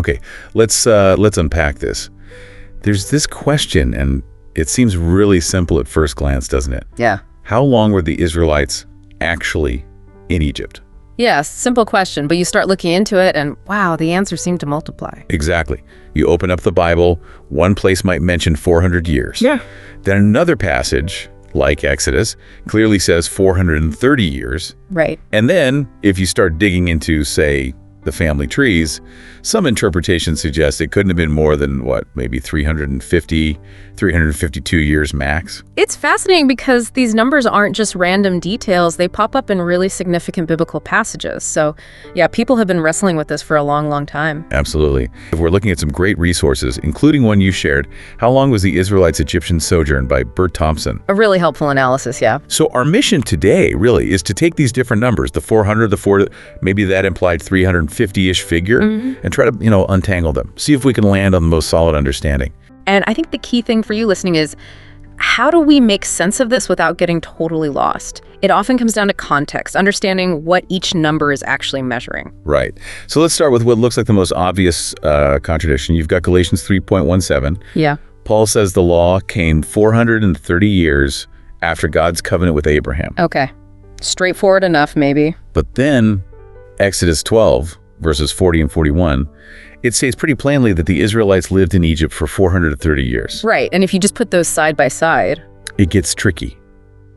Okay, let's unpack this. There's this question, and it seems really simple at first glance, doesn't it? Yeah. How long were the Israelites actually in Egypt? Yeah, simple question, but you start looking into it and wow, the answers seem to multiply. Exactly. You open up the Bible, one place might mention 400 years. Yeah. Then another passage, like Exodus, clearly says 430 years. Right. And then, if you start digging into, say, the family trees, some interpretations suggest it couldn't have been more than, maybe 352 years max? It's fascinating because these numbers aren't just random details. They pop up in really significant biblical passages. So, yeah, people have been wrestling with this for a long, long time. Absolutely. We're looking at some great resources, including one you shared, How Long Was the Israelites' Egyptian Sojourn by Bert Thompson. A really helpful analysis, yeah. So our mission today, really, is to take these different numbers, the 400, the 4, maybe that implied 350-ish figure, and try to, untangle them. See if we can land on the most solid understanding. And I think the key thing for you listening is, how do we make sense of this without getting totally lost? It often comes down to context, understanding what each number is actually measuring. Right. So let's start with what looks like the most obvious contradiction. You've got Galatians 3.17. Yeah. Paul says the law came 430 years after God's covenant with Abraham. Okay. Straightforward enough, maybe. But then Exodus 12, verses 40 and 41, it states pretty plainly that the Israelites lived in Egypt for 430 years. Right. And if you just put those side by side, it gets tricky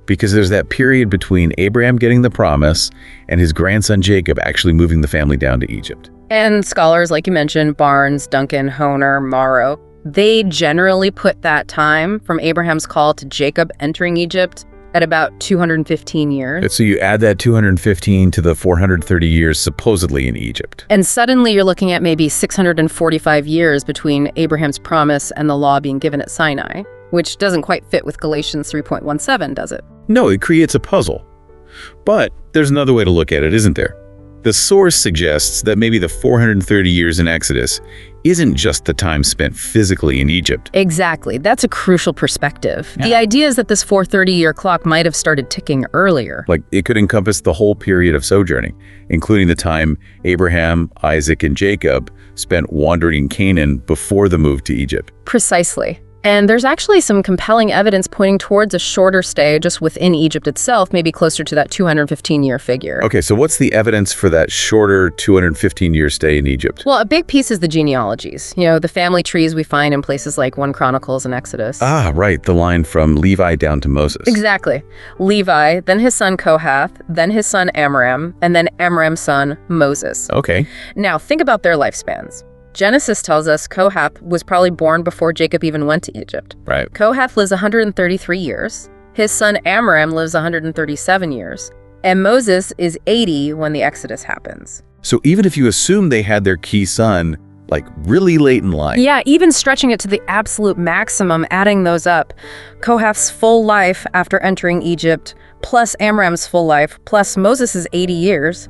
because there's that period between Abraham getting the promise and his grandson Jacob actually moving the family down to Egypt. And scholars, like you mentioned, Barnes, Duncan, Honer, Morrow, they generally put that time from Abraham's call to Jacob entering Egypt at about 215 years. So you add that 215 to the 430 years supposedly in Egypt. And suddenly you're looking at maybe 645 years between Abraham's promise and the law being given at Sinai, which doesn't quite fit with Galatians 3.17, does it? No, it creates a puzzle. But there's another way to look at it, isn't there? The source suggests that maybe the 430 years in Exodus isn't just the time spent physically in Egypt. Exactly. That's a crucial perspective. Yeah. The idea is that this 430-year clock might have started ticking earlier. Like, it could encompass the whole period of sojourning, including the time Abraham, Isaac, and Jacob spent wandering in Canaan before the move to Egypt. Precisely. And there's actually some compelling evidence pointing towards a shorter stay just within Egypt itself, maybe closer to that 215-year figure. Okay, so what's the evidence for that shorter 215-year stay in Egypt? Well, a big piece is the genealogies. The family trees we find in places like 1 Chronicles and Exodus. Ah, right, the line from Levi down to Moses. Exactly. Levi, then his son Kohath, then his son Amram, and then Amram's son Moses. Okay. Now, think about their lifespans. Genesis tells us Kohath was probably born before Jacob even went to Egypt. Right. Kohath lives 133 years. His son Amram lives 137 years. And Moses is 80 when the Exodus happens. So even if you assume they had their key son, really late in life. Yeah, even stretching it to the absolute maximum, adding those up, Kohath's full life after entering Egypt, plus Amram's full life, plus Moses' 80 years,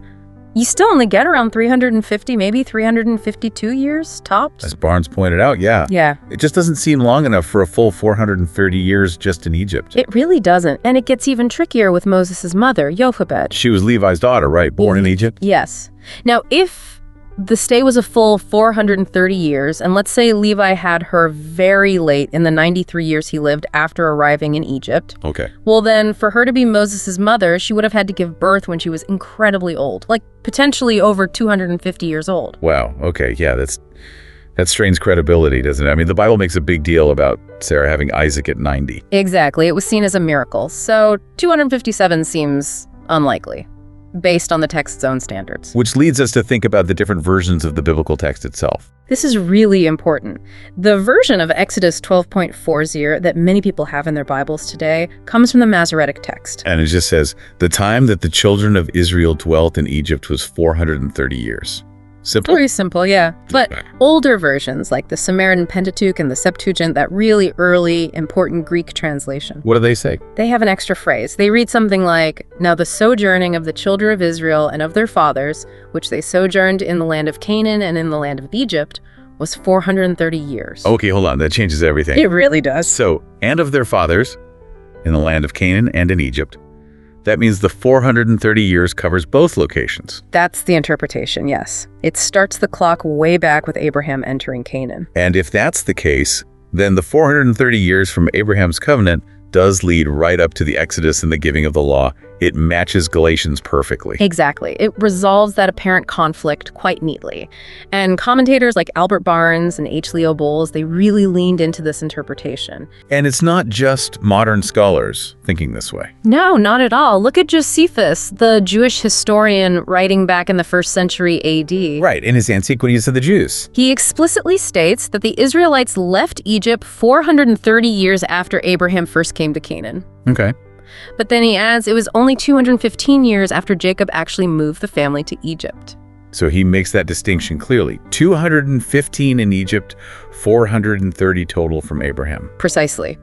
you still only get around 350, maybe 352 years tops. As Barnes pointed out, yeah. Yeah. It just doesn't seem long enough for a full 430 years just in Egypt. It really doesn't. And it gets even trickier with Moses' mother, Jochebed. She was Levi's daughter, right? Born in Egypt? Yes. Now, if the stay was a full 430 years, and let's say Levi had her very late in the 93 years he lived after arriving in Egypt. Okay. Well, then, for her to be Moses' mother, she would have had to give birth when she was incredibly old, potentially over 250 years old. Wow. Okay. Yeah, that strains credibility, doesn't it? I mean, the Bible makes a big deal about Sarah having Isaac at 90. Exactly. It was seen as a miracle. So 257 seems unlikely, based on the text's own standards. Which leads us to think about the different versions of the biblical text itself. This is really important. The version of Exodus 12.40 that many people have in their Bibles today comes from the Masoretic Text. And it just says, the time that the children of Israel dwelt in Egypt was 430 years. Simple? Very simple, yeah. But older versions, like the Samaritan Pentateuch and the Septuagint, that really early, important Greek translation, What do they say? they have an extra phrase. They read something like, "Now the sojourning of the children of Israel and of their fathers, which they sojourned in the land of Canaan and in the land of Egypt, was 430 years." Okay, hold on. That changes everything. It really does. So, and of their fathers in the land of Canaan and in Egypt. That means the 430 years covers both locations. That's the interpretation, yes. It starts the clock way back with Abraham entering Canaan. And if that's the case, then the 430 years from Abraham's covenant does lead right up to the Exodus and the giving of the law. It matches Galatians perfectly. Exactly. It resolves that apparent conflict quite neatly. And commentators like Albert Barnes and H. Leo Bowles, they really leaned into this interpretation. And it's not just modern scholars thinking this way. No, not at all. Look at Josephus, the Jewish historian writing back in the 1st century AD. Right, in his Antiquities of the Jews. He explicitly states that the Israelites left Egypt 430 years after Abraham first came to Canaan. Okay. But then he adds it was only 215 years after Jacob actually moved the family to Egypt. So he makes that distinction clearly. 215 in Egypt, 430 total from Abraham. Precisely.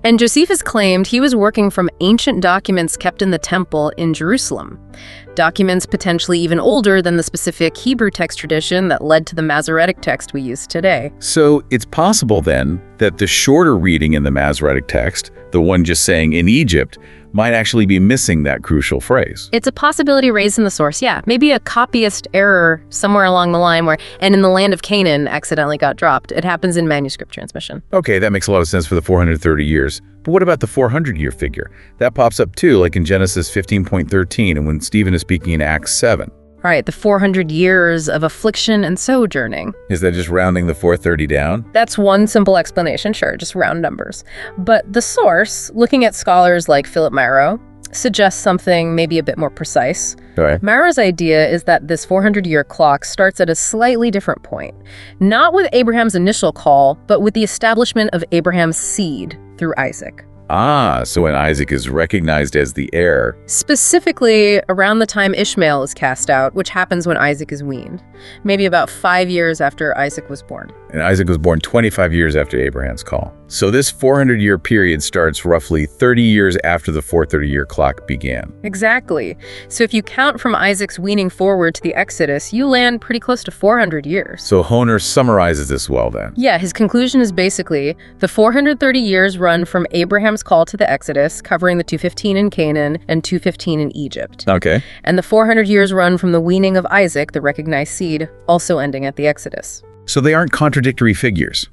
And Josephus claimed he was working from ancient documents kept in the temple in Jerusalem. Documents potentially even older than the specific Hebrew text tradition that led to the Masoretic text we use today. So it's possible then that the shorter reading in the Masoretic text, the one just saying in Egypt, might actually be missing that crucial phrase. It's a possibility raised in the source, yeah. Maybe a copyist error somewhere along the line where, and in the land of Canaan accidentally got dropped. It happens in manuscript transmission. Okay, that makes a lot of sense for the 430 years. But what about the 400-year figure? That pops up too, like in Genesis 15.13 and when Stephen is speaking in Acts 7. All right, the 400 years of affliction and sojourning. Is that just rounding the 430 down? That's one simple explanation, sure, just round numbers. But the source, looking at scholars like Philip Marrow, suggests something maybe a bit more precise. All right. Marrow's idea is that this 400-year clock starts at a slightly different point. Not with Abraham's initial call, but with the establishment of Abraham's seed through Isaac. Ah, so when Isaac is recognized as the heir. Specifically, around the time Ishmael is cast out, which happens when Isaac is weaned. Maybe about 5 years after Isaac was born. And Isaac was born 25 years after Abraham's call. So this 400-year period starts roughly 30 years after the 430-year clock began. Exactly. So if you count from Isaac's weaning forward to the Exodus, you land pretty close to 400 years. So Honer summarizes this well then. Yeah, his conclusion is basically the 430 years run from Abraham's call to the Exodus, covering the 215 in Canaan and 215 in Egypt. Okay. And the 400 years run from the weaning of Isaac, the recognized seed, also ending at the Exodus. So they aren't contradictory figures.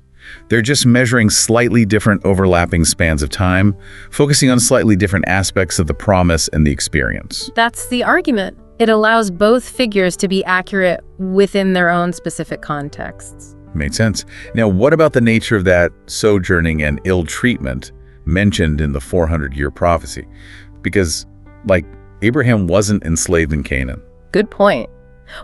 They're just measuring slightly different overlapping spans of time, focusing on slightly different aspects of the promise and the experience. That's the argument. It allows both figures to be accurate within their own specific contexts. Made sense. Now, what about the nature of that sojourning and ill treatment mentioned in the 400-year prophecy? Because, Abraham wasn't enslaved in Canaan. Good point.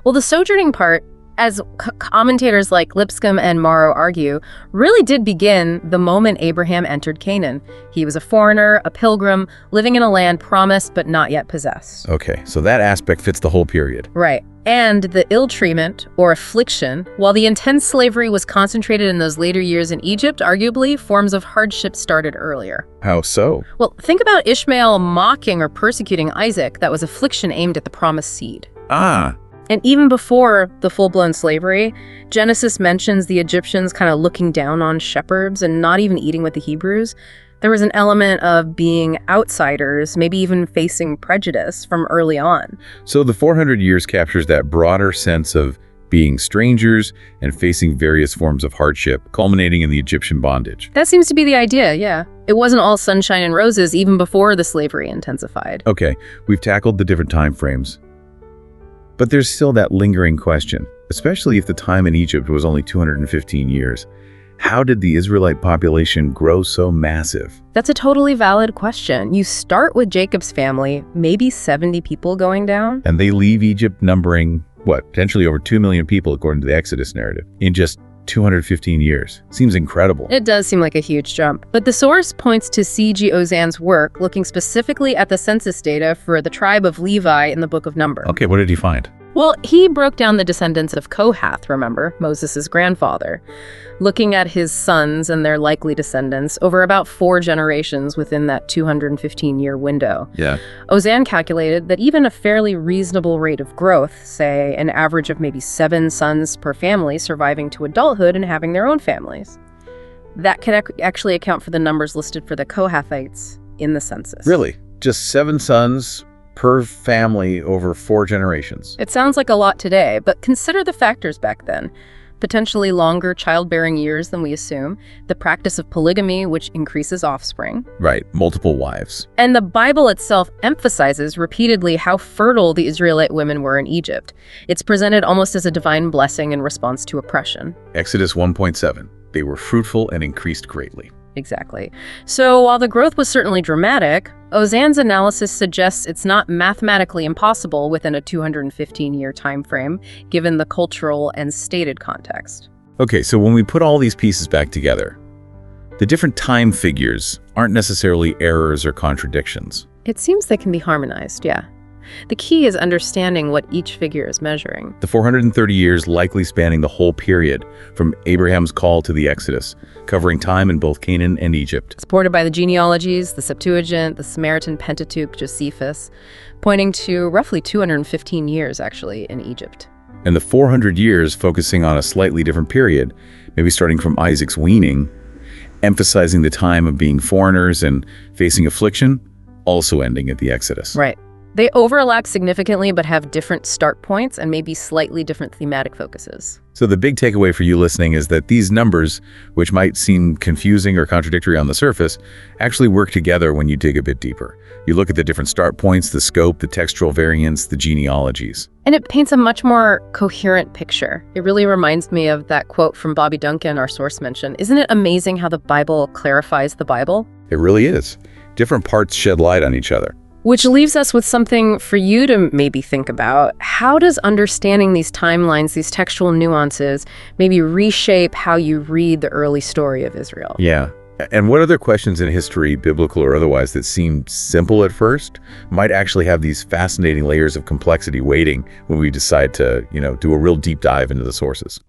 Well, the sojourning part, as commentators like Lipscomb and Morrow argue, really did begin the moment Abraham entered Canaan. He was a foreigner, a pilgrim, living in a land promised but not yet possessed. Okay, so that aspect fits the whole period. Right. And the ill treatment, or affliction, while the intense slavery was concentrated in those later years in Egypt, arguably, forms of hardship started earlier. How so? Well, think about Ishmael mocking or persecuting Isaac. That was affliction aimed at the promised seed. Ah. And even before the full-blown slavery, Genesis mentions the Egyptians kind of looking down on shepherds and not even eating with the Hebrews. There was an element of being outsiders, maybe even facing prejudice from early on. So the 400 years captures that broader sense of being strangers and facing various forms of hardship, culminating in the Egyptian bondage. That seems to be the idea, yeah. It wasn't all sunshine and roses even before the slavery intensified. Okay, we've tackled the different time frames. But there's still that lingering question, especially if the time in Egypt was only 215 years. How did the Israelite population grow so massive? That's a totally valid question. You start with Jacob's family, maybe 70 people going down. And they leave Egypt numbering, potentially over 2 million people according to the Exodus narrative, in just 215 years. Seems incredible. It does seem like a huge jump. But the source points to C.G. Ozan's work, looking specifically at the census data for the tribe of Levi in the Book of Numbers. Okay, what did he find? Well, he broke down the descendants of Kohath, remember, Moses' grandfather, looking at his sons and their likely descendants over about 4 generations within that 215-year window. Yeah. Ozan calculated that even a fairly reasonable rate of growth, say an average of maybe 7 sons per family surviving to adulthood and having their own families, that could actually account for the numbers listed for the Kohathites in the census. Really? Just 7 sons per family over 4 generations. It sounds like a lot today, but consider the factors back then. Potentially longer childbearing years than we assume, the practice of polygamy, which increases offspring. Right, multiple wives. And the Bible itself emphasizes repeatedly how fertile the Israelite women were in Egypt. It's presented almost as a divine blessing in response to oppression. Exodus 1.7. They were fruitful and increased greatly. Exactly. So while the growth was certainly dramatic, Ozanne's analysis suggests it's not mathematically impossible within a 215-year time frame, given the cultural and stated context. Okay, so when we put all these pieces back together, the different time figures aren't necessarily errors or contradictions. It seems they can be harmonized, yeah. The key is understanding what each figure is measuring. The 430 years likely spanning the whole period, from Abraham's call to the Exodus, covering time in both Canaan and Egypt. Supported by the genealogies, the Septuagint, the Samaritan Pentateuch, Josephus, pointing to roughly 215 years, actually, in Egypt. And the 400 years focusing on a slightly different period, maybe starting from Isaac's weaning, emphasizing the time of being foreigners and facing affliction, also ending at the Exodus. Right. They overlap significantly but have different start points and maybe slightly different thematic focuses. So the big takeaway for you listening is that these numbers, which might seem confusing or contradictory on the surface, actually work together when you dig a bit deeper. You look at the different start points, the scope, the textual variants, the genealogies. And it paints a much more coherent picture. It really reminds me of that quote from Bobby Duncan, our source mentioned. Isn't it amazing how the Bible clarifies the Bible? It really is. Different parts shed light on each other. Which leaves us with something for you to maybe think about. How does understanding these timelines, these textual nuances, maybe reshape how you read the early story of Israel? Yeah. And what other questions in history, biblical or otherwise, that seemed simple at first might actually have these fascinating layers of complexity waiting when we decide to, do a real deep dive into the sources?